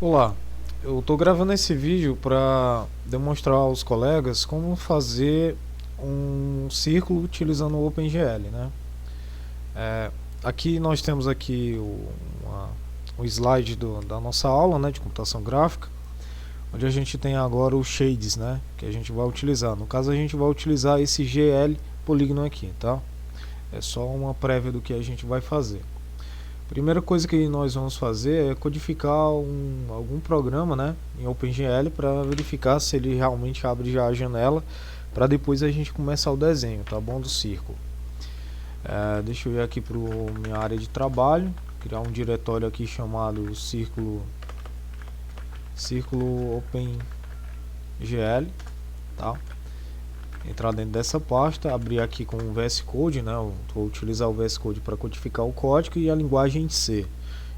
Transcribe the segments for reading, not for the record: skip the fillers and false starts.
Olá, eu estou gravando esse vídeo para demonstrar aos colegas como fazer um círculo utilizando o OpenGL, né? É, Aqui nós temos aqui o slide da nossa aula, né, de computação gráfica, onde a gente tem agora os shades, né, que a gente vai utilizar. No caso a gente vai utilizar esse GL polígono aqui, tá? É só uma prévia do que a gente vai fazer. Primeira coisa que nós vamos fazer é codificar algum programa, né, em OpenGL para verificar se ele realmente abre já a janela, para depois a gente começar o desenho, tá bom, do círculo. Deixa eu ir aqui para minha área de trabalho, criar um diretório aqui chamado círculo OpenGL, tá? Entrar dentro dessa pasta, abrir aqui com o VS Code, né? Eu vou utilizar o VS Code para codificar o código e a linguagem C,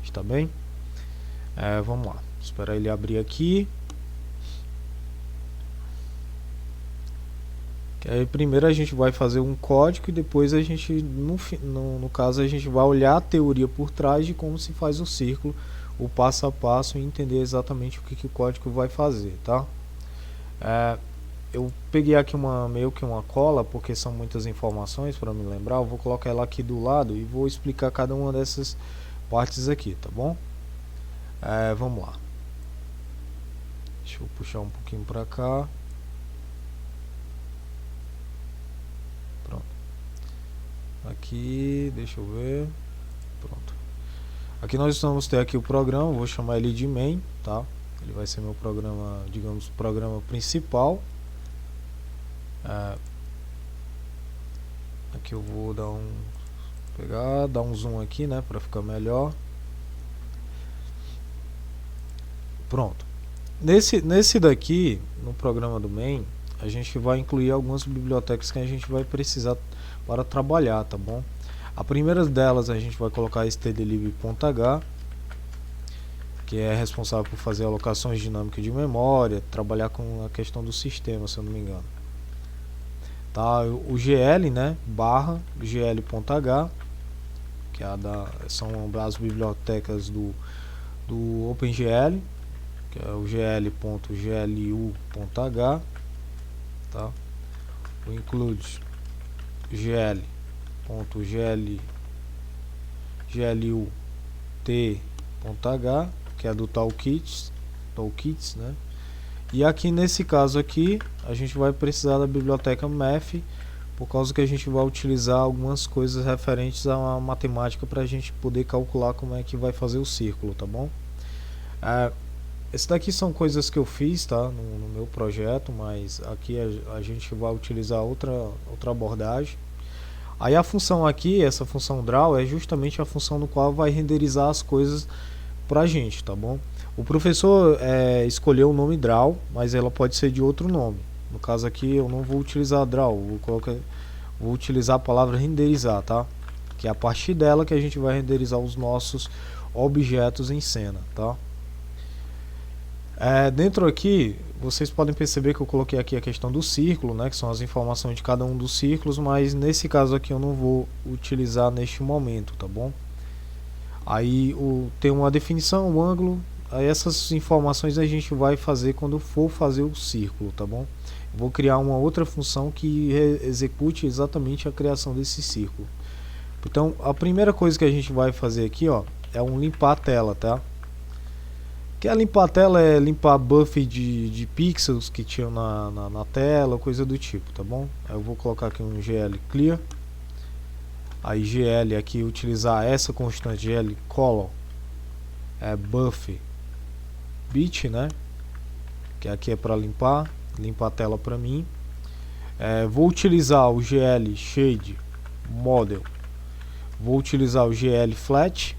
está bem? Vamos lá, esperar ele abrir aqui. Que aí primeiro a gente vai fazer um código e depois a gente, no caso, a gente vai olhar a teoria por trás de como se faz o círculo, o passo a passo, e entender exatamente o que o código vai fazer, tá? Eu peguei aqui meio que uma cola, porque são muitas informações para me lembrar. Eu vou colocar ela aqui do lado e vou explicar cada uma dessas partes aqui, tá bom? Vamos lá. Deixa eu puxar um pouquinho para cá. Pronto. Aqui, deixa eu ver. Pronto. Aqui nós vamos ter aqui o programa, vou chamar ele de main, tá? Ele vai ser meu programa, digamos, programa principal. Aqui eu vou dar um zoom aqui, né, para ficar melhor. Pronto. Nesse daqui, no programa do main, a gente vai incluir algumas bibliotecas que a gente vai precisar para trabalhar, tá bom? A primeira delas a gente vai colocar stdlib.h, que é responsável por fazer alocações dinâmicas de memória, trabalhar com a questão do sistema, se eu não me engano. Tá, o gl, né, barra gl.h, que são as bibliotecas do OpenGL, que é o gl.glu.h, tá? O include gl.glut.h, que é do toolkits, né? E aqui nesse caso aqui, a gente vai precisar da biblioteca math, por causa que a gente vai utilizar algumas coisas referentes à matemática para a gente poder calcular como é que vai fazer o círculo, tá bom? Esse daqui são coisas que eu fiz, tá, no meu projeto, mas aqui a gente vai utilizar outra abordagem. Aí a função aqui, essa função draw, é justamente a função no qual vai renderizar as coisas pra gente, tá bom? O professor escolheu o nome draw, mas ela pode ser de outro nome. No caso aqui eu não vou utilizar draw, vou utilizar a palavra renderizar, tá? Que é a partir dela que a gente vai renderizar os nossos objetos em cena, tá? Dentro aqui, vocês podem perceber que eu coloquei aqui a questão do círculo, né, que são as informações de cada um dos círculos, mas nesse caso aqui eu não vou utilizar neste momento, tá bom? Aí tem uma definição, um ângulo, aí essas informações a gente vai fazer quando for fazer o círculo, tá bom? Vou criar uma outra função que execute exatamente a criação desse círculo. Então, a primeira coisa que a gente vai fazer aqui, ó, é limpar a tela, tá? Que é limpar a tela é limpar buffer de pixels que tinham na tela, coisa do tipo, tá bom? Aí eu vou colocar aqui um gl clear. Aí gl aqui, utilizar essa constante gl color buffer bit, né? Que aqui é para limpar a tela para mim. Vou utilizar o gl shade model. Vou utilizar o gl flat,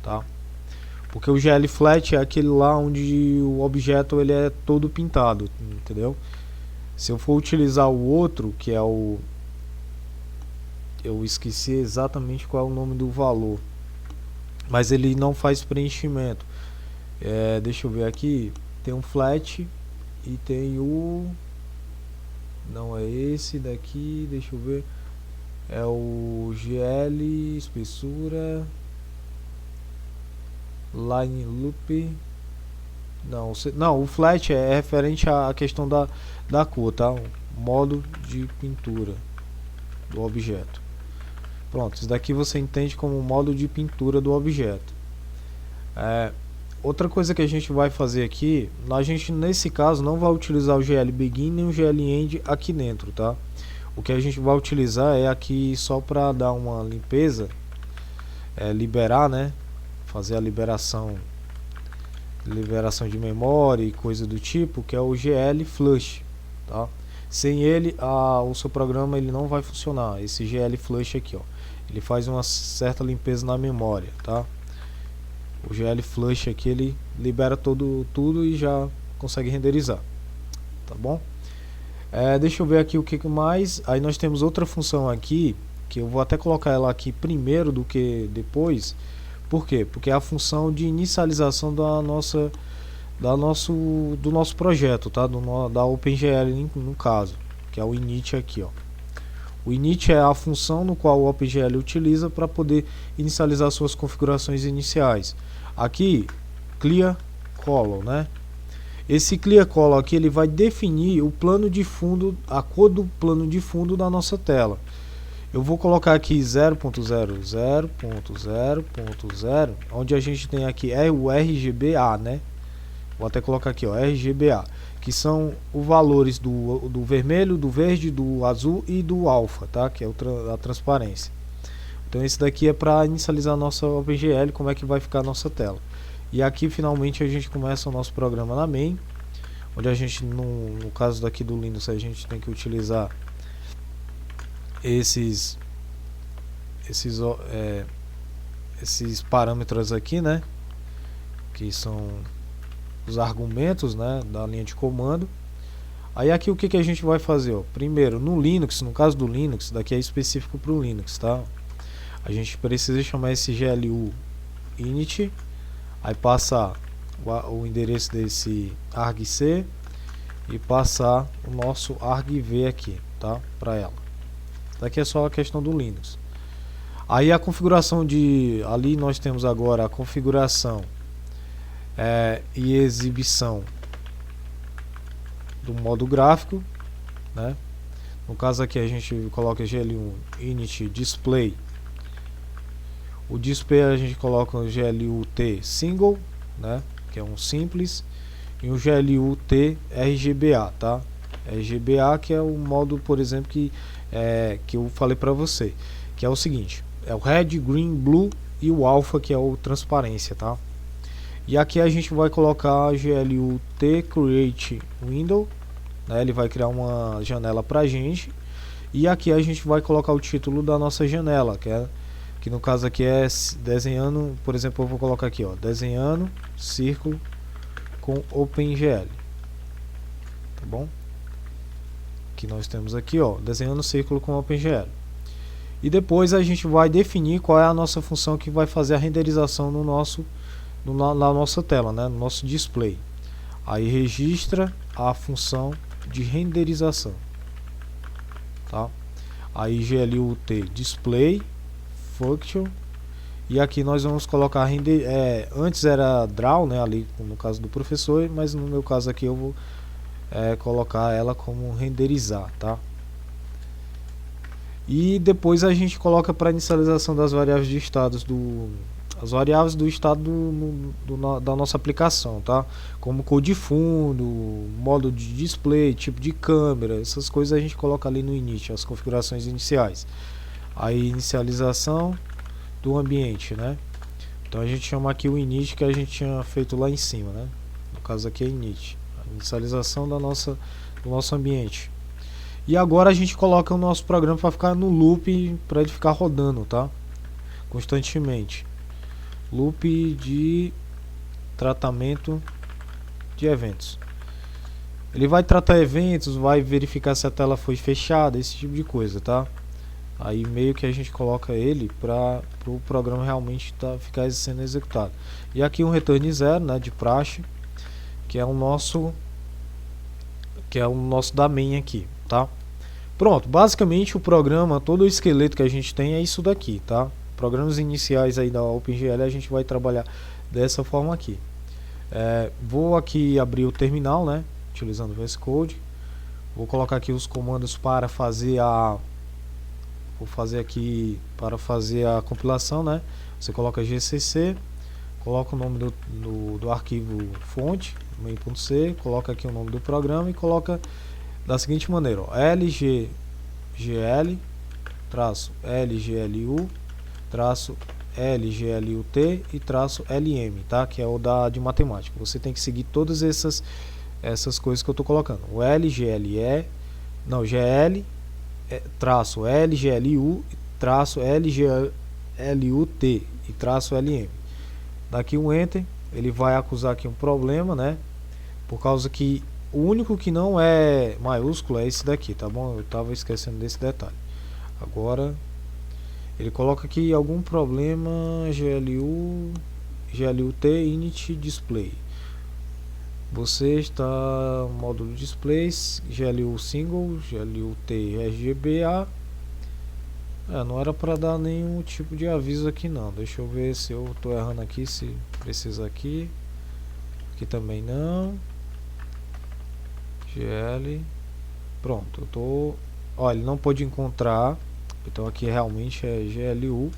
tá? Porque o GL Flat é aquele lá onde o objeto ele é todo pintado, entendeu? Se eu for utilizar o outro, que é eu esqueci exatamente qual é o nome do valor, mas ele não faz preenchimento. Deixa eu ver aqui, tem um Flat e tem não é esse daqui, deixa eu ver, é o GL espessura line loop Não, o flat é referente à questão da cor, tá? O modo de pintura do objeto. Pronto, isso daqui você entende como modo de pintura do objeto. Outra coisa que a gente vai fazer aqui, a gente nesse caso não vai utilizar o GL Begin nem o GL End aqui dentro, tá? O que a gente vai utilizar é aqui só para dar uma limpeza, liberar, né? Fazer a liberação de memória e coisa do tipo, que é o GL Flush, tá? Sem ele, o seu programa ele não vai funcionar. Esse GL Flush aqui, ó, ele faz uma certa limpeza na memória, tá? O GL Flush aqui ele libera tudo e já consegue renderizar, tá bom? Deixa eu ver aqui o que mais. Aí nós temos outra função aqui que eu vou até colocar ela aqui primeiro do que depois. Por quê? Porque é a função de inicialização do nosso projeto, tá? Da OpenGL no caso, que é o init aqui, ó. O init é a função no qual o OpenGL utiliza para poder inicializar suas configurações iniciais. Aqui, clear color, né? Esse clear color aqui ele vai definir o plano de fundo, a cor do plano de fundo da nossa tela. Eu vou colocar aqui 0.00.0.0, onde a gente tem aqui o RGBA, né? Vou até colocar aqui, ó, RGBA, que são os valores do vermelho, do verde, do azul e do alfa, tá? Que é a transparência. Então esse daqui é para inicializar a nossa OpenGL, como é que vai ficar a nossa tela. E aqui finalmente a gente começa o nosso programa na main, onde a gente, no caso daqui do Linux, a gente tem que utilizar esses parâmetros aqui, né, que são os argumentos, né, da linha de comando. Aí aqui o que a gente vai fazer, ó? Primeiro, no Linux, no caso do Linux, daqui é específico para o Linux, tá? A gente precisa chamar esse GLU init, aí passar o endereço desse argc e passar o nosso argv aqui, tá, para ela. Daqui é só a questão do Linux. Aí a configuração ali nós temos agora a configuração e exibição do modo gráfico, né? No caso aqui a gente coloca GLU init display. O display a gente coloca o GLUT single, né, que é um simples, e o GLUT RGBA, tá? RGBA que é o modo, por exemplo, que eu falei para você, que é o seguinte, é o red, green, blue e o alpha, que é o transparência, tá? E aqui a gente vai colocar GLUT create window, né? Ele vai criar uma janela pra gente, e aqui a gente vai colocar o título da nossa janela, que no caso aqui é desenhando, por exemplo, eu vou colocar aqui, ó, desenhando círculo com OpenGL, tá bom? Que nós temos aqui, ó, desenhando círculo com OpenGL. E depois a gente vai definir qual é a nossa função que vai fazer a renderização na nossa tela, né, no nosso display. Aí registra a função de renderização, tá? Aí GLUT display function, e aqui nós vamos colocar antes era draw, né, ali no caso do professor, mas no meu caso aqui eu vou colocar ela como renderizar, tá? E depois a gente coloca para inicialização das variáveis de estados as variáveis do estado da nossa aplicação, tá? Como cor de fundo, modo de display, tipo de câmera, essas coisas a gente coloca ali no init, as configurações iniciais. Aí inicialização do ambiente, né? Então a gente chama aqui o init que a gente tinha feito lá em cima, né? No caso aqui é init, a inicialização do nosso ambiente. E agora a gente coloca o nosso programa para ficar no loop, para ele ficar rodando, tá? Constantemente. Loop de tratamento de eventos. Ele vai tratar eventos, vai verificar se a tela foi fechada, esse tipo de coisa, tá? Aí meio que a gente coloca ele para o programa realmente ficar sendo executado. E aqui um return 0, né, de praxe, que é o nosso da main aqui, tá? Pronto, basicamente o programa, todo o esqueleto que a gente tem é isso daqui, tá? Programas iniciais aí da OpenGL a gente vai trabalhar dessa forma aqui. Vou aqui abrir o terminal, né, utilizando o VS Code. Vou colocar aqui os comandos para fazer vou fazer aqui para fazer a compilação, né? Você coloca gcc, coloca o nome do arquivo fonte, main.c, coloca aqui o nome do programa e coloca da seguinte maneira, ó, lggl lglu lglut e -lm, tá? Que é o de matemática. Você tem que seguir todas essas coisas que eu estou colocando. O gl traço lglu traço lglut e traço lm. Daqui um enter, ele vai acusar aqui um problema, né? Por causa que o único que não é maiúsculo é esse daqui, tá bom? Eu estava esquecendo desse detalhe. Agora ele coloca aqui algum problema glut init display. Você está módulo displays glu single glut rgba. Não era para dar nenhum tipo de aviso aqui não. Deixa eu ver se eu estou errando aqui, se precisa aqui. Aqui também não. gl. Pronto, eu tô. Ó, ele não pôde encontrar. Então aqui realmente é glu.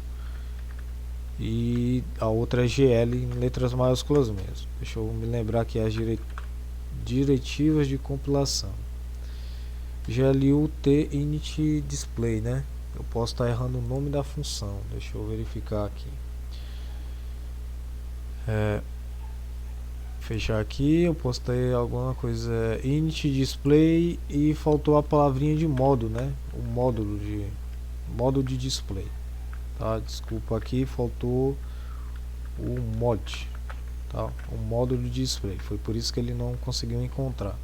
E a outra é gl em letras maiúsculas mesmo. Deixa eu me lembrar aqui as diretivas de compilação. glut init display, né? Eu posso estar errando o nome da função. Deixa eu verificar aqui. Fechar aqui. Eu posso ter alguma coisa init display e faltou a palavrinha de modo, né? O módulo de display. Tá? Desculpa, aqui faltou o mod, tá? O módulo de display. Foi por isso que ele não conseguiu encontrar.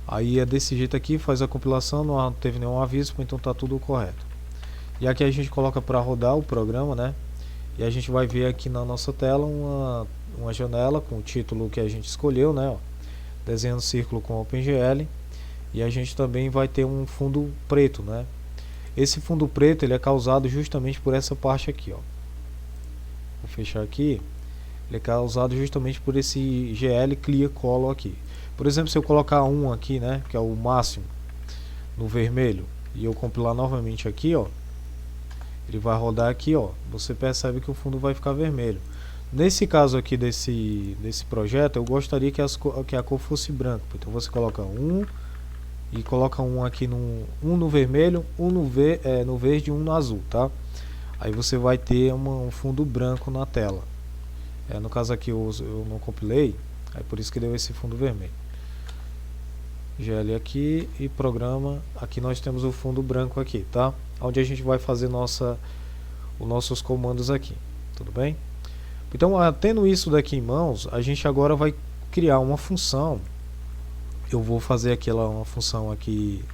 Aí é desse jeito aqui, faz a compilação, não teve nenhum aviso, então tá tudo correto. E aqui a gente coloca para rodar o programa, né? E a gente vai ver aqui na nossa tela uma janela com o título que a gente escolheu, né? Ó, desenhando círculo com OpenGL. E a gente também vai ter um fundo preto, né? Esse fundo preto ele é causado justamente por essa parte aqui, ó. Vou fechar aqui. Ele é causado justamente por esse gl clear color aqui. Por exemplo, se eu colocar 1 aqui, né, que é o máximo, no vermelho, e eu compilar novamente aqui, ó, ele vai rodar aqui, ó. Você percebe que o fundo vai ficar vermelho. Nesse caso aqui desse projeto, eu gostaria que a cor fosse branca. Então você coloca 1 e coloca um aqui um no vermelho, um no verde e um no azul, tá? Aí você vai ter um fundo branco na tela. No caso aqui eu não compilei, aí por isso que deu esse fundo vermelho. GL aqui e programa, aqui nós temos o fundo branco aqui, tá? Onde a gente vai fazer os nossos comandos aqui, tudo bem? Então, tendo isso daqui em mãos, a gente agora vai criar uma função. Eu vou fazer uma função aqui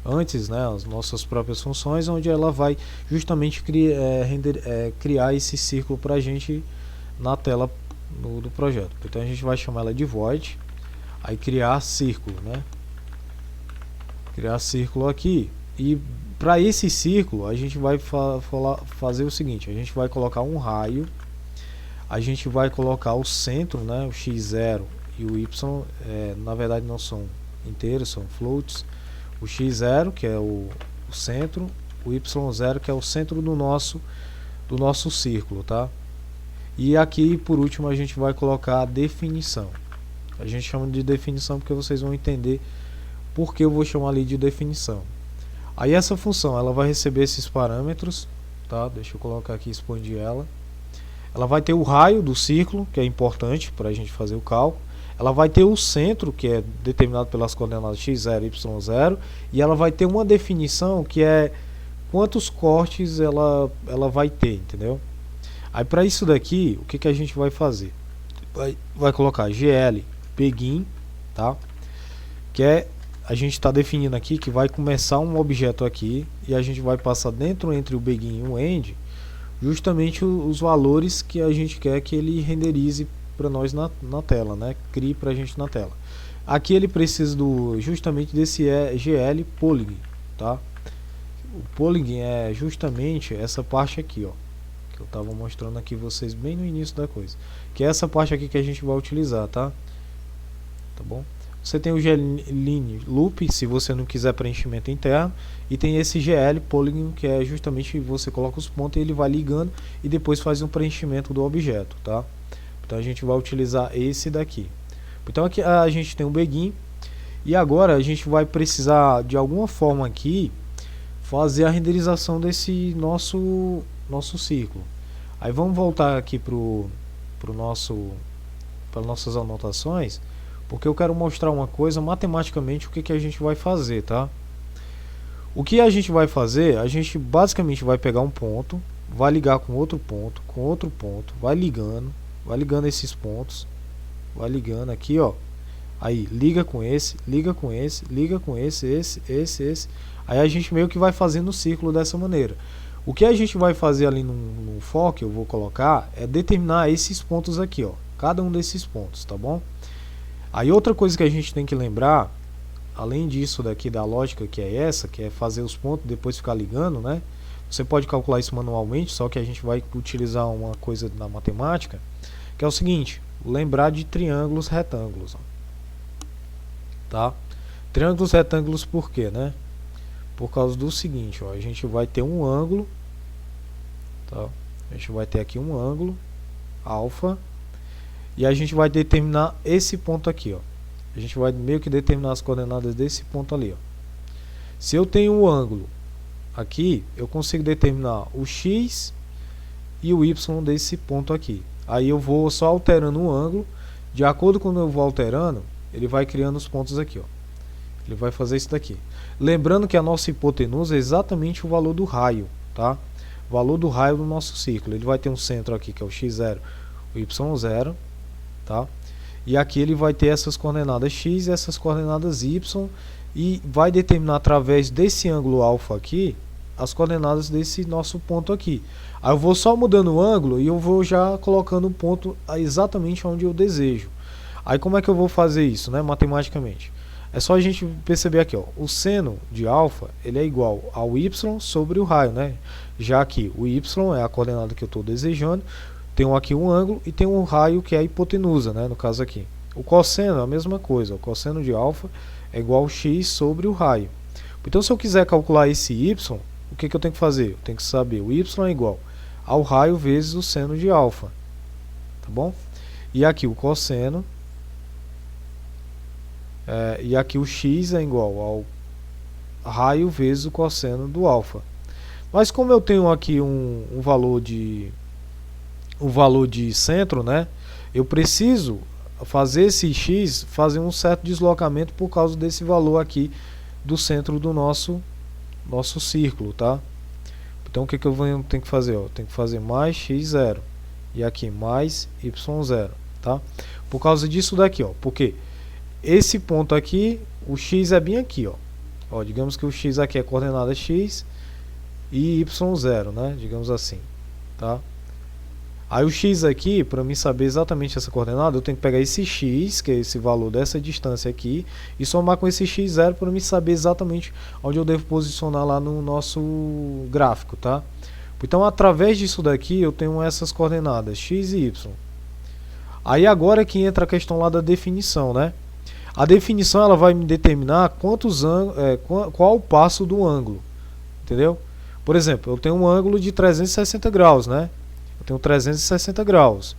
antes, né, as nossas próprias funções, onde ela vai justamente criar esse círculo para a gente na tela do projeto. Então a gente vai chamar ela de void, aí criar círculo, né? Criar círculo aqui, e para esse círculo a gente vai fazer o seguinte: a gente vai colocar um raio, a gente vai colocar o centro, né, o x0 e o y, na verdade não são inteiros, são floats. O x0 que é o centro, o y0 que é o centro do nosso círculo, tá? E aqui por último a gente vai colocar a definição. A gente chama de definição porque vocês vão entender por que eu vou chamar ali de definição. Aí essa função ela vai receber esses parâmetros, tá? Deixa eu colocar aqui, expandir ela. Ela vai ter o raio do círculo, que é importante para a gente fazer o cálculo. Ela vai ter o centro, que é determinado pelas coordenadas x0 e y0, e ela vai ter uma definição que é quantos cortes ela vai ter, entendeu? Aí para isso daqui, o que a gente vai fazer? Vai colocar gl begin, tá? Que a gente está definindo aqui que vai começar um objeto aqui e a gente vai passar entre o begin e o end justamente os valores que a gente quer que ele renderize para nós na tela, né? Crie para a gente na tela. Aqui ele precisa justamente desse gl polygon, tá? O polygon é justamente essa parte aqui, ó, que eu estava mostrando aqui vocês bem no início da coisa, que é essa parte aqui que a gente vai utilizar, tá bom? Você tem o GLine Loop, se você não quiser preenchimento interno, e tem esse GL Polygon, que é justamente você coloca os pontos e ele vai ligando e depois faz um preenchimento do objeto, tá? Então a gente vai utilizar esse daqui. Então aqui a gente tem um begin, e agora a gente vai precisar de alguma forma aqui fazer a renderização desse nosso círculo. Aí vamos voltar aqui para nossas anotações, porque eu quero mostrar uma coisa matematicamente, o que a gente vai fazer, tá? O que a gente vai fazer? A gente basicamente vai pegar um ponto, vai ligar com outro ponto, vai ligando esses pontos, vai ligando aqui, ó. Aí liga com esse, liga com esse, liga com esse. Aí a gente meio que vai fazendo o círculo dessa maneira. O que a gente vai fazer ali no for que eu vou colocar é determinar esses pontos aqui, ó. Cada um desses pontos, tá bom? Aí outra coisa que a gente tem que lembrar, além disso daqui da lógica que é essa, que é fazer os pontos e depois ficar ligando, né? Você pode calcular isso manualmente, só que a gente vai utilizar uma coisa na matemática, que é o seguinte, lembrar de triângulos retângulos, ó. Tá? Triângulos retângulos por quê, né? Por causa do seguinte, ó, a gente vai ter um ângulo, tá? A gente vai ter aqui um ângulo alfa, e a gente vai determinar esse ponto aqui, ó. A gente vai meio que determinar as coordenadas desse ponto ali, ó. Se eu tenho um ângulo aqui, eu consigo determinar o x e o y desse ponto aqui. Aí eu vou só alterando o ângulo, de acordo com quando eu vou alterando, ele vai criando os pontos aqui, ó. Ele vai fazer isso daqui. Lembrando que a nossa hipotenusa é exatamente o valor do raio, tá? O valor do raio do nosso círculo. Ele vai ter um centro aqui que é o x0, o y0, tá? E aqui ele vai ter essas coordenadas x e essas coordenadas y, e vai determinar através desse ângulo alfa aqui as coordenadas desse nosso ponto aqui. Aí eu vou só mudando o ângulo e eu vou já colocando o ponto exatamente onde eu desejo. Aí como é que eu vou fazer isso, né, matematicamente? É só a gente perceber aqui, ó, o seno de alfa ele é igual ao y sobre o raio, né? Já que o y é a coordenada que eu estou desejando, tem aqui um ângulo e tem um raio que é a hipotenusa, né, no caso aqui. O cosseno é a mesma coisa, o cosseno de alfa é igual ao x sobre o raio. Então se eu quiser calcular esse y, o que eu tenho que fazer? Eu tenho que saber o y é igual ao raio vezes o seno de alfa, tá bom? E aqui o cosseno, e aqui o x é igual ao raio vezes o cosseno do alfa. Mas como eu tenho aqui um valor de centro, né, eu preciso fazer esse x fazer um certo deslocamento por causa desse valor aqui do centro do nosso círculo, tá? Então o que eu tenho que fazer? Eu tenho que fazer mais x0 e aqui mais y0, tá? Por causa disso daqui, ó, porque esse ponto aqui, o x é bem aqui, ó, digamos que o x aqui é coordenada x e y0, né? Digamos assim, tá? Aí o x aqui, para mim saber exatamente essa coordenada, eu tenho que pegar esse x, que é esse valor dessa distância aqui, e somar com esse x0 para mim saber exatamente onde eu devo posicionar lá no nosso gráfico, tá? Então, através disso daqui, eu tenho essas coordenadas, x e y. Aí agora que entra a questão lá da definição, né? A definição ela vai me determinar qual o passo do ângulo, entendeu? Por exemplo, eu tenho um ângulo de 360 graus, né? Eu tenho 360 graus.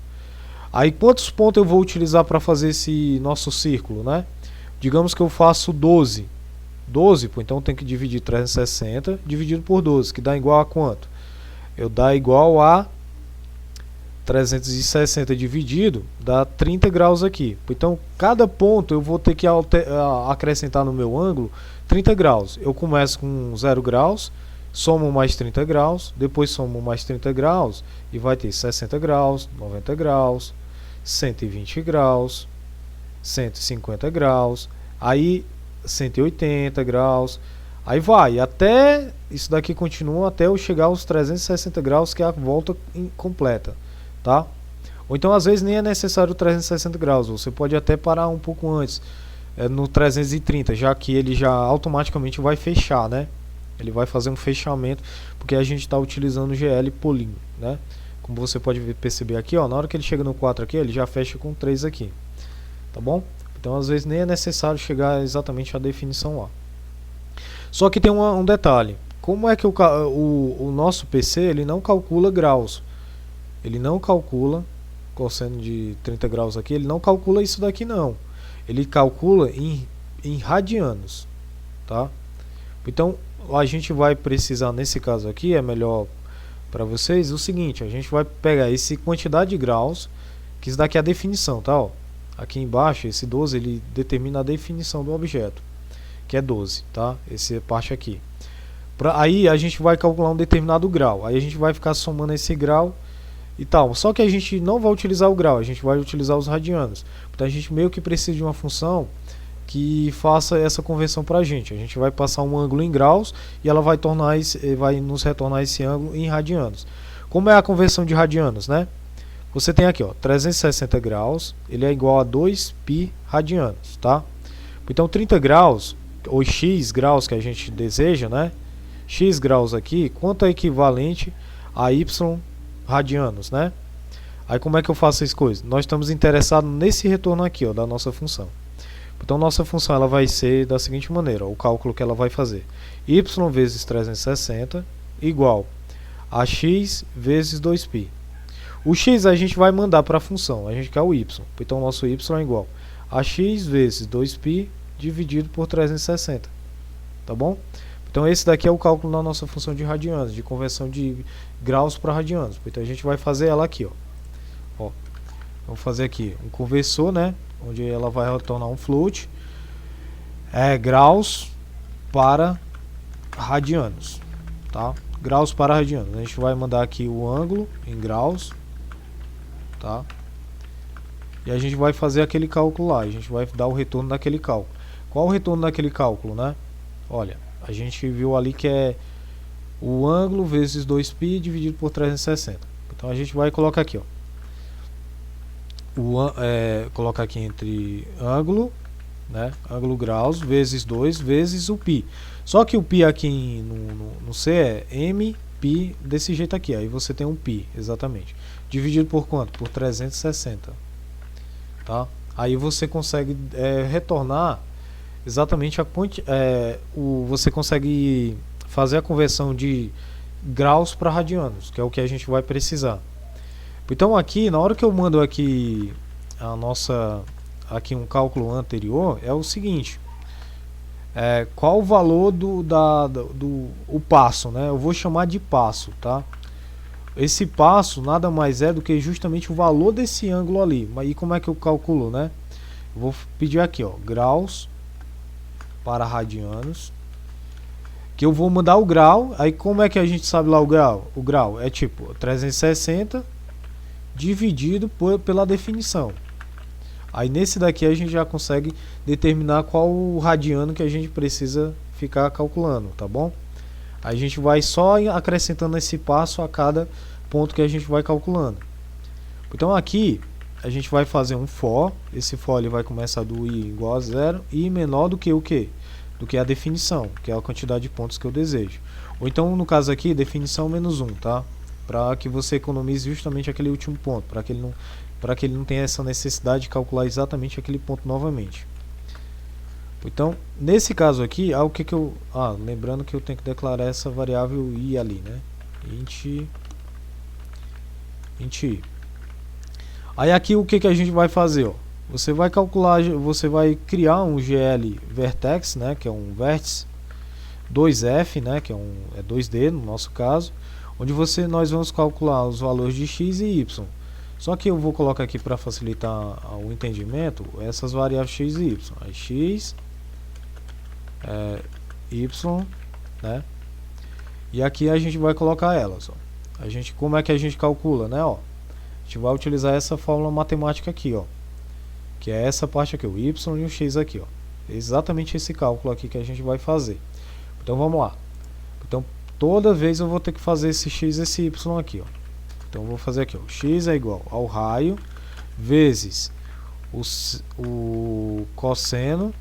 Aí quantos pontos eu vou utilizar para fazer esse nosso círculo, né? Digamos que eu faço 12. 12, pô, então eu tenho que dividir 360 dividido por 12, que dá igual a quanto? Dá igual a 360 dividido, dá 30 graus aqui. Então, cada ponto eu vou ter que acrescentar no meu ângulo 30 graus. Eu começo com 0 graus, somo mais 30 graus, depois somo mais 30 graus e vai ter 60 graus, 90 graus, 120 graus, 150 graus, aí 180 graus, aí vai, até isso daqui continua até eu chegar aos 360 graus, que é a volta completa, tá? Ou então às vezes nem é necessário 360 graus, você pode até parar um pouco antes, no 330, já que ele já automaticamente vai fechar, né? Ele vai fazer um fechamento, porque a gente está utilizando o GL Polygon, né? como você pode perceber aqui, ó, na hora que ele chega no 4 aqui, ele já fecha com 3 aqui, tá bom? Então às vezes nem é necessário chegar exatamente à definição lá. Só que tem um detalhe, como é que o nosso PC ele não calcula graus, ele não calcula cosseno de 30 graus aqui, ele não calcula isso daqui não, ele calcula em radianos, tá? Então a gente vai precisar, nesse caso aqui, é melhor para vocês o seguinte, a gente vai pegar esse quantidade de graus, que isso daqui é a definição, tá? Ó, aqui embaixo, esse 12 ele determina a definição do objeto, que é 12, tá? Essa parte aqui. Aí a gente vai calcular um determinado grau, aí a gente vai ficar somando esse grau e tal. Só que a gente não vai utilizar o grau, a gente vai utilizar os radianos. Então a gente meio que precisa de uma função que faça essa conversão para a gente. A gente vai passar um ângulo em graus e ela vai nos retornar esse ângulo em radianos. Como é a conversão de radianos, né? Você tem aqui, ó, 360 graus, ele é igual a 2π radianos, tá? Então 30 graus, ou x graus que a gente deseja, né? X graus aqui, quanto é equivalente a y radianos, né? Aí como é que eu faço essas coisas? Nós estamos interessados nesse retorno aqui, ó, da nossa função. Então nossa função ela vai ser da seguinte maneira, ó, o cálculo que ela vai fazer: y vezes 360 igual a x vezes 2π. O x a gente vai mandar para a função, a gente quer o y. Então nosso y é igual a x vezes 2π dividido por 360. Tá bom? Então esse daqui é o cálculo da nossa função de radianos, de conversão de graus para radianos. Então a gente vai fazer ela aqui, ó. Vamos fazer aqui um conversor, né? Onde ela vai retornar um float, graus para radianos, tá? Graus para radianos. A gente vai mandar aqui o ângulo em graus, tá? E a gente vai fazer aquele cálculo lá. A gente vai dar o retorno daquele cálculo. Qual o retorno daquele cálculo, né? Olha, a gente viu ali que é o ângulo vezes 2π dividido por 360. Então a gente vai colocar aqui, ó. Colocar aqui entre ângulo, né? Ângulo graus vezes 2 vezes o π. Só que o π aqui no C é mπ desse jeito aqui. Aí você tem um π, exatamente. Dividido por quanto? Por 360. Tá? Aí você consegue retornar exatamente você consegue fazer a conversão de graus para radianos, que é o que a gente vai precisar. Então aqui, na hora que eu mando aqui aqui um cálculo anterior, é o seguinte: qual o valor o passo, né? Eu vou chamar de passo, tá? Esse passo nada mais é do que justamente o valor desse ângulo ali. E como é que eu calculo, né? Eu vou pedir aqui, ó, graus para radianos, que eu vou mudar o grau. Aí como é que a gente sabe lá o grau? O grau é tipo 360 dividido pela definição. Aí nesse daqui a gente já consegue determinar qual o radiano que a gente precisa ficar calculando, tá bom? Aí a gente vai só acrescentando esse passo a cada ponto que a gente vai calculando. Então aqui a gente vai fazer um for. Esse for ele vai começar do i igual a 0 e menor do que o quê? Do que a definição, que é a quantidade de pontos que eu desejo. Ou então no caso aqui, definição menos 1, tá? Para que você economize justamente aquele último ponto, para que ele não tenha essa necessidade de calcular exatamente aquele ponto novamente. Então, nesse caso aqui, lembrando que eu tenho que declarar essa variável i ali, né? Int i. Aí aqui o que a gente vai fazer, ó? Você vai calcular, você vai criar um GL vertex, né, que é um vértice, 2f, né, que é 2D no nosso caso, onde nós vamos calcular os valores de x e y. Só que eu vou colocar aqui para facilitar o entendimento essas variáveis x e y. Aí x, y, né? E aqui a gente vai colocar elas, ó. Como é que a gente calcula, né, ó? A gente vai utilizar essa fórmula matemática aqui, ó, que é essa parte aqui, o y e o x aqui, ó. É exatamente esse cálculo aqui que a gente vai fazer. Então vamos lá. Então toda vez eu vou ter que fazer esse x e esse y aqui, ó. Então eu vou fazer aqui, ó, x é igual ao raio vezes o cosseno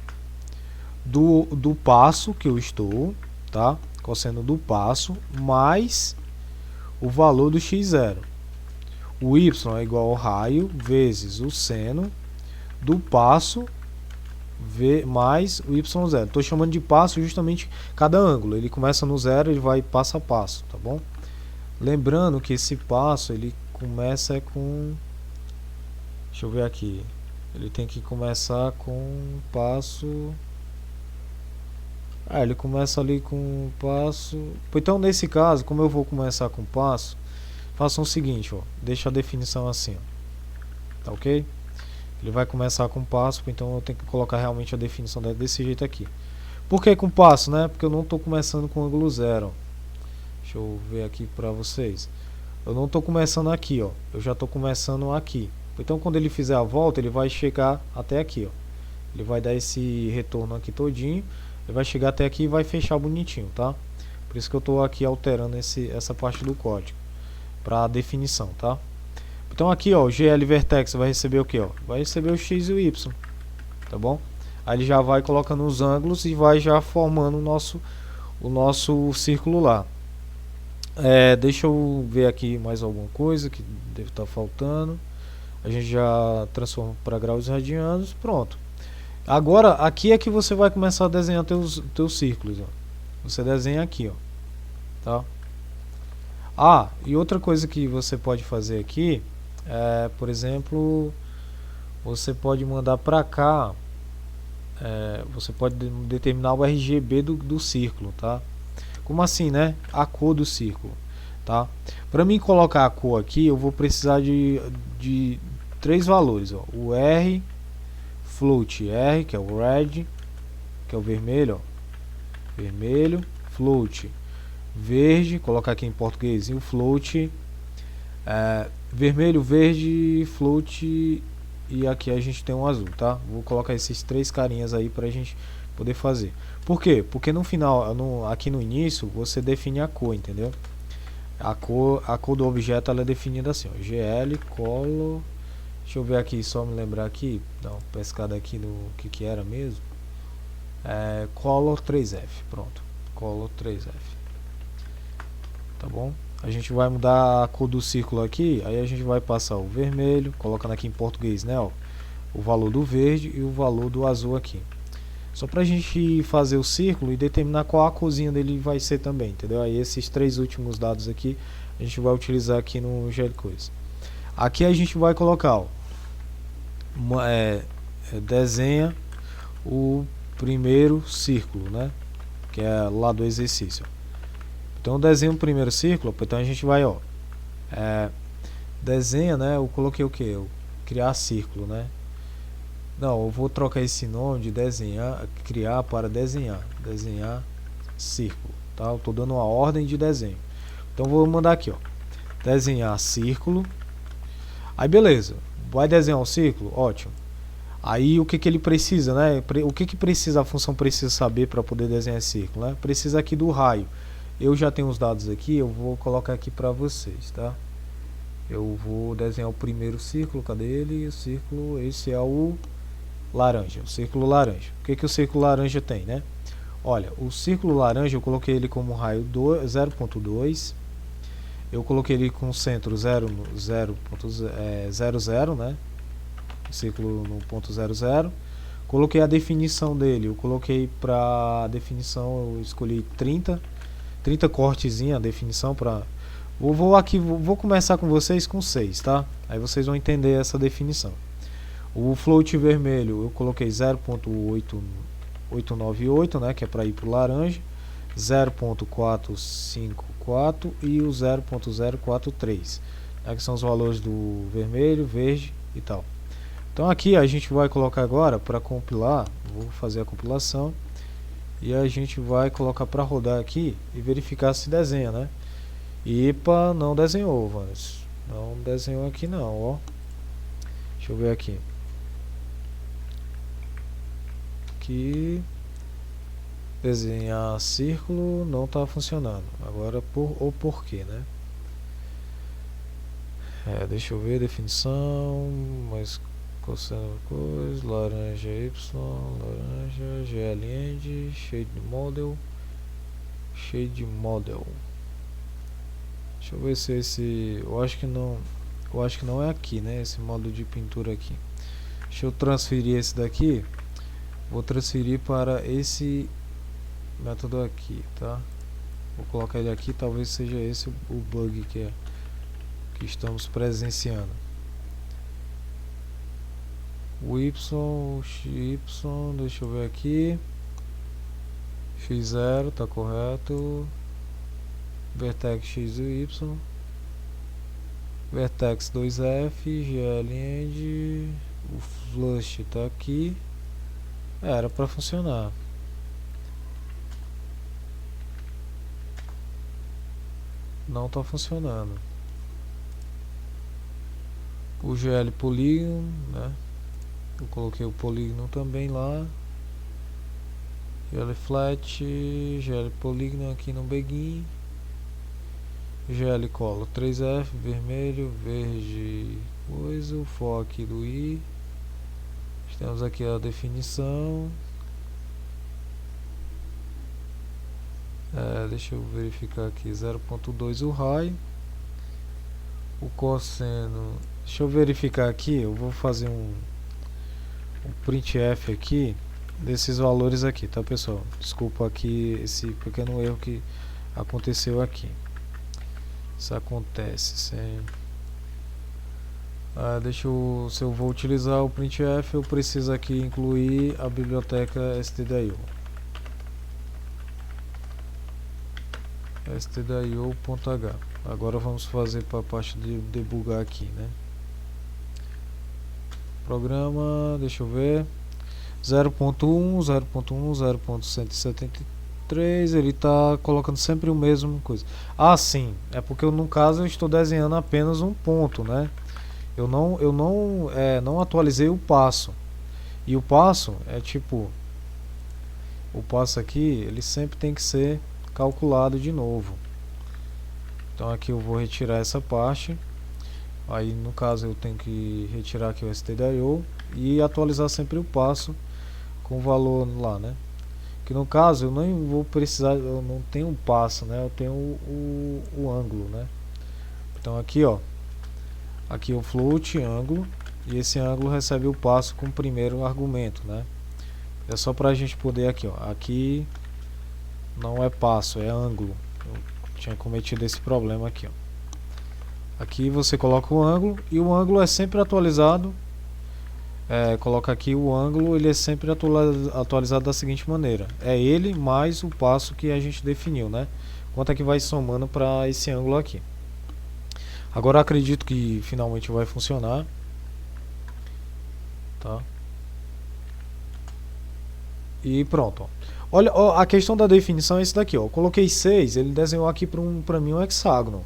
do passo que eu estou, tá? Cosseno do passo mais o valor do x0, O y é igual ao raio vezes o seno do passo mais o y0. Estou chamando de passo justamente cada ângulo. Ele começa no zero, ele vai passo a passo, tá bom? Lembrando que esse passo ele começa com... Deixa eu ver aqui. Ele tem que começar com passo... ele começa ali com passo... Então, nesse caso, como eu vou começar com passo, façam o seguinte, ó. Deixa a definição assim, ó. Tá ok? Ele vai começar com passo, então eu tenho que colocar realmente a definição desse jeito aqui. Por que com passo, né? Porque eu não estou começando com ângulo zero. Deixa eu ver aqui para vocês. Eu não estou começando aqui, ó. Eu já estou começando aqui. Então, quando ele fizer a volta, ele vai chegar até aqui, ó. Ele vai dar esse retorno aqui todinho. Ele vai chegar até aqui e vai fechar bonitinho, tá? Por isso que eu estou aqui alterando essa parte do código para a definição, tá? Então aqui, ó, o GL Vertex vai receber o que, ó? Vai receber o X e o Y, tá bom? Aí ele já vai colocando os ângulos e vai já formando o nosso círculo lá. Deixa eu ver aqui mais alguma coisa que deve estar faltando. A gente já transforma para graus radianos, pronto. Agora aqui é que você vai começar a desenhar teus círculos, ó. Você desenha aqui, ó, tá? E outra coisa que você pode fazer aqui por exemplo, você pode mandar para cá, você pode determinar o RGB do círculo, tá? Como assim, né? A cor do círculo, tá? Para mim colocar a cor aqui, eu vou precisar de 3 valores, ó. O R, float R, que é o red, que é o vermelho, ó. Vermelho, float verde, colocar aqui em português, e o float vermelho, verde, float, e aqui a gente tem um azul, tá? Vou colocar esses 3 carinhas aí pra gente poder fazer. Por quê? Porque no final, aqui no início, você define a cor, entendeu? A cor do objeto ela é definida assim, ó, GL, color, deixa eu ver aqui, só me lembrar aqui, dar uma pescada aqui no que era mesmo. Color 3F, pronto, color 3F, tá bom? A gente vai mudar a cor do círculo aqui, aí a gente vai passar o vermelho, colocando aqui em português, né, ó, o valor do verde e o valor do azul aqui. Só pra gente fazer o círculo e determinar qual a corzinha dele vai ser também, entendeu? Aí esses 3 últimos dados aqui a gente vai utilizar aqui no GLCoisa. Aqui a gente vai colocar, ó, desenha o primeiro círculo, né, que é lá do exercício. Então desenha o primeiro círculo, então a gente vai, ó, desenha, né, eu coloquei o que? Eu criar círculo, né? Não, eu vou trocar esse nome de desenhar, criar para desenhar círculo, tá? Eu tô dando uma ordem de desenho. Então vou mandar aqui, ó, desenhar círculo. Aí beleza, vai desenhar um círculo, ótimo. Aí o que ele precisa, né? O que precisa, a função precisa saber para poder desenhar esse círculo, né? Precisa aqui do raio. Eu já tenho os dados aqui, eu vou colocar aqui para vocês, tá? Eu vou desenhar o primeiro círculo, cadê ele? O círculo, esse é o laranja, o círculo laranja. O que o círculo laranja tem, né? Olha, o círculo laranja eu coloquei ele como raio 0.2. Eu coloquei ele com centro 0.00, né? O círculo no ponto 00. Coloquei a definição dele, eu coloquei para definição, eu escolhi 30 cortezinha, a definição para... Vou começar com vocês com 6, tá? Aí vocês vão entender essa definição. O float vermelho eu coloquei 0.898, né, que é para ir para o laranja, 0.454 e o 0.043, né, que são os valores do vermelho, verde e tal. Então aqui a gente vai colocar agora para compilar, vou fazer a compilação e a gente vai colocar para rodar aqui e verificar se desenha, né? Epa, não desenhou, Vanes. Não desenhou aqui não, ó. Deixa eu ver aqui. Aqui desenhar círculo não está funcionando. Agora por quê, né? Deixa eu ver definição, mas coçando coisa, laranja y, laranja, GL end, shade model. Deixa eu ver se esse, eu acho que não, Eu acho que não é aqui, né? Esse modo de pintura aqui. Deixa eu transferir esse daqui. Vou transferir para esse método aqui, tá? Vou colocar ele aqui, talvez seja esse o bug que estamos presenciando. O Y, o XY, deixa eu ver aqui. X0 tá correto. Vertex X e Y. Vertex 2F, GL End. O flush tá aqui. Era para funcionar. Não tá funcionando. O GL polígono, né? Eu coloquei o polígono também lá. GL flat, GL polígono aqui no begin. GL colo 3F, vermelho, verde, coisa, o for aqui do I. Temos aqui a definição. Deixa eu verificar aqui, 0.2 o raio. O cosseno, deixa eu verificar aqui, eu vou fazer um printf aqui desses valores aqui, tá pessoal? Desculpa aqui esse pequeno erro que aconteceu aqui. Isso acontece sempre. Se eu vou utilizar o printf, eu preciso aqui incluir a biblioteca stdio. stdio.h. Agora vamos fazer para a parte de debugar aqui, né? Programa, deixa eu ver. 0.1, 0.1, 0.173, ele está colocando sempre o mesmo coisa. Ah, sim, é porque no caso eu estou desenhando apenas um ponto, né? Eu não atualizei o passo. E o passo é tipo, o passo aqui, ele sempre tem que ser calculado de novo. Então aqui eu vou retirar essa parte. Aí no caso eu tenho que retirar aqui o stdio e atualizar sempre o passo com o valor lá, né? Que no caso eu não vou precisar, eu não tenho um passo, né? Eu tenho o ângulo, né? Então aqui, ó, aqui o float ângulo, e esse ângulo recebe o passo com o primeiro argumento, né? É só pra gente poder aqui, ó, aqui não é passo, é ângulo. Eu tinha cometido esse problema aqui, ó. Aqui você coloca o ângulo, e o ângulo é sempre atualizado. Coloca aqui o ângulo, ele é sempre atualizado da seguinte maneira: é ele mais o passo que a gente definiu, né? Quanto é que vai somando para esse ângulo aqui. Agora acredito que finalmente vai funcionar, tá? E pronto, ó. Olha, ó, a questão da definição é esse daqui, ó. Eu coloquei 6, ele desenhou aqui para mim um hexágono.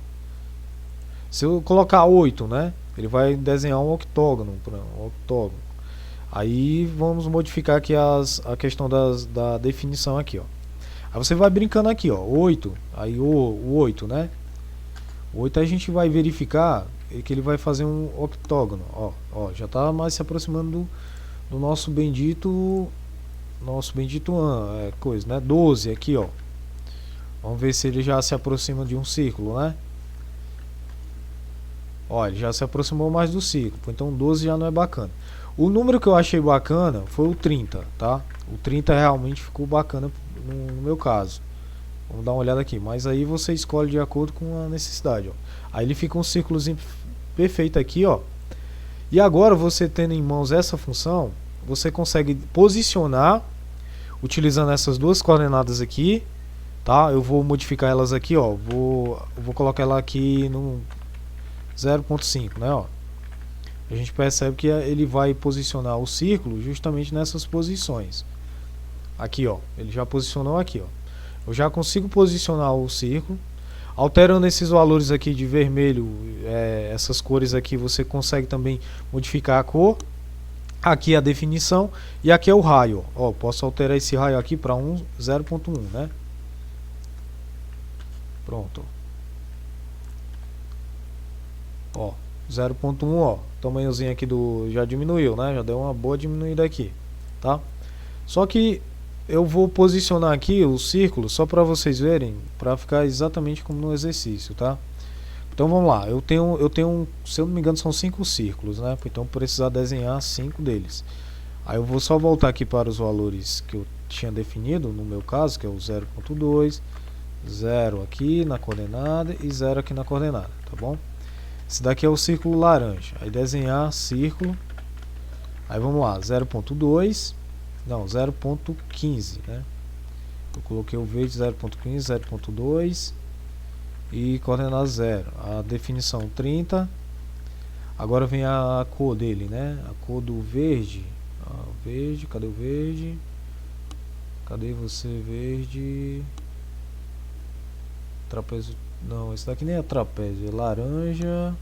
Se eu colocar 8, né, ele vai desenhar um octógono, Aí vamos modificar aqui a questão da definição aqui, ó. Aí você vai brincando aqui, ó, 8, aí o 8, né? O 8 a gente vai verificar que ele vai fazer um octógono, ó, já está mais se aproximando do nosso bendito coisa, né? 12 aqui, ó. Vamos ver se ele já se aproxima de um círculo, né? Ó, ele já se aproximou mais do círculo, então 12 já não é bacana. O número que eu achei bacana foi o 30, tá? O 30 realmente ficou bacana no meu caso. Vamos dar uma olhada aqui, mas aí você escolhe de acordo com a necessidade, ó. Aí ele fica um círculozinho perfeito aqui, ó. E agora você tendo em mãos essa função, você consegue posicionar utilizando essas duas coordenadas aqui, tá? Eu vou modificar elas aqui, ó. Vou colocar ela aqui no 0.5, né, ó. A gente percebe que ele vai posicionar o círculo justamente nessas posições. Aqui, ó, ele já posicionou aqui, ó. Eu já consigo posicionar o círculo. Alterando esses valores aqui de vermelho, essas cores aqui, você consegue também modificar a cor. Aqui a definição e aqui é o raio, ó. Posso alterar esse raio aqui para 0.1, né? Pronto. Ó, 0.1, ó. Tamanhozinho aqui já diminuiu, né? Já deu uma boa diminuída aqui, tá? Só que eu vou posicionar aqui o círculo só para vocês verem, para ficar exatamente como no exercício, tá? Então vamos lá, eu tenho, se eu não me engano, são 5 círculos, né? Então eu precisar desenhar 5 deles. Aí eu vou só voltar aqui para os valores que eu tinha definido, no meu caso, que é o 0.2, 0 aqui na coordenada e 0 aqui na coordenada, tá bom? Esse daqui é o círculo laranja. Aí desenhar círculo. Aí vamos lá, 0.2, não, 0.15, né? Eu coloquei o verde 0.15, 0.2 e coordenada 0. A definição 30. Agora vem a cor dele, né? A cor do verde. Verde, cadê o verde? Cadê você, verde? Trapézio. Não, esse daqui nem é trapézio, é laranja.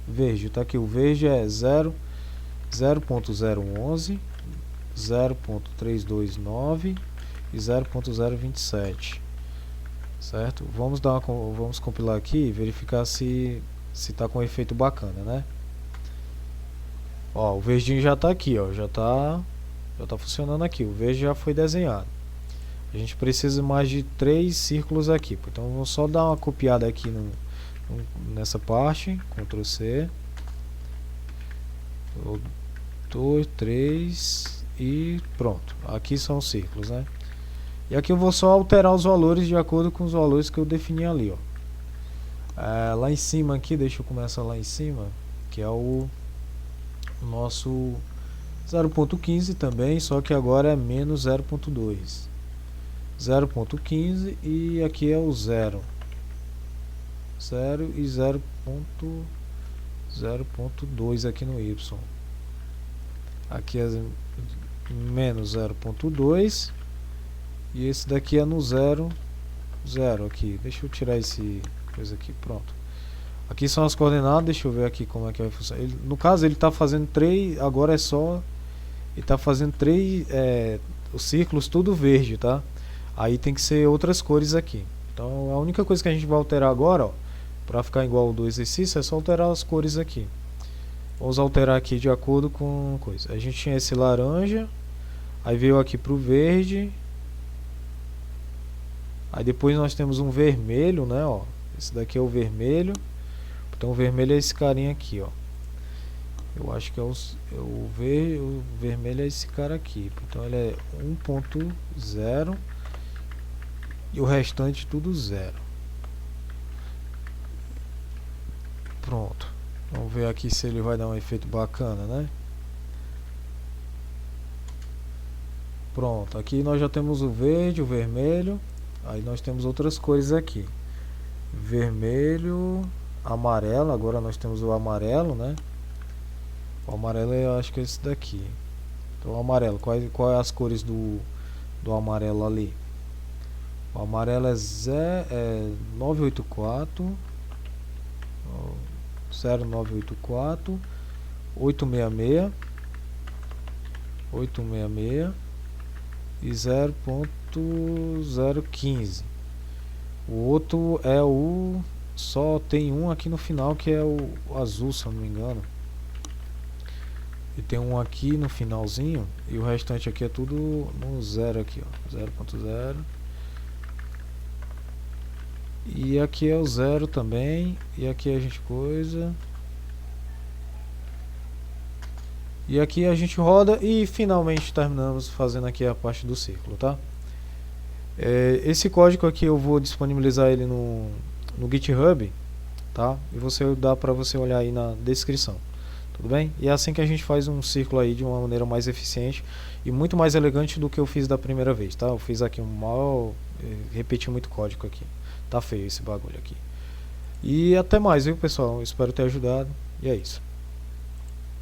Verde, tá aqui. O verde é 0.011, 0.329 e 0.027. Certo? Vamos compilar aqui e verificar se tá com um efeito bacana, né? Ó, o verdinho já tá aqui, ó, já tá funcionando aqui. O verde já foi desenhado. A gente precisa mais de 3 círculos aqui. Então vou só dar uma copiada aqui nessa parte, Ctrl C. 2, 3 e pronto. Aqui são os círculos, né? E aqui eu vou só alterar os valores de acordo com os valores que eu defini ali, ó. Lá em cima aqui, deixa eu começar lá em cima, que é o nosso 0.15 também, só que agora é menos 0.2. 0.15 e aqui é o 0. 0 e 0.2 aqui no Y. Aqui é menos 0.2 e esse daqui é no 0, 0 aqui. Deixa eu tirar esse coisa aqui, pronto. Aqui são as coordenadas, deixa eu ver aqui como é que vai funcionar. No caso ele está fazendo 3, agora é só, ele está fazendo 3, os círculos tudo verde, tá? Aí tem que ser outras cores aqui. Então a única coisa que a gente vai alterar agora, ó, para ficar igual ao do exercício, é só alterar as cores aqui. Vamos alterar aqui de acordo com coisa. A gente tinha esse laranja, aí veio aqui para o verde, aí depois nós temos um vermelho, né? Ó, esse daqui é o vermelho. Então o vermelho é esse carinha aqui, ó. Eu acho que é o vermelho é esse cara aqui. Então ele é 1.0 e o restante tudo 0. Pronto. Vamos ver aqui se ele vai dar um efeito bacana, né? Pronto, aqui nós já temos o verde, o vermelho. Aí nós temos outras cores aqui. Vermelho, amarelo, agora nós temos o amarelo, né? O amarelo eu acho que é esse daqui. Então o amarelo, qual é as cores do amarelo ali? O amarelo é 984 0984 866 866 e 0.015. O outro é o, só tem um aqui no final que é o azul, se eu não me engano. E tem um aqui no finalzinho e o restante aqui é tudo no 0 aqui, ó, 0.0. E aqui é o 0 também, e aqui a gente coisa. E aqui a gente roda e finalmente terminamos fazendo aqui a parte do círculo, tá? Esse código aqui eu vou disponibilizar ele no GitHub, tá? E dá para você olhar aí na descrição, tudo bem? E é assim que a gente faz um círculo aí de uma maneira mais eficiente e muito mais elegante do que eu fiz da primeira vez, tá? Eu fiz aqui repeti muito código aqui, tá feio esse bagulho aqui. E até mais, viu, pessoal? Espero ter ajudado e é isso.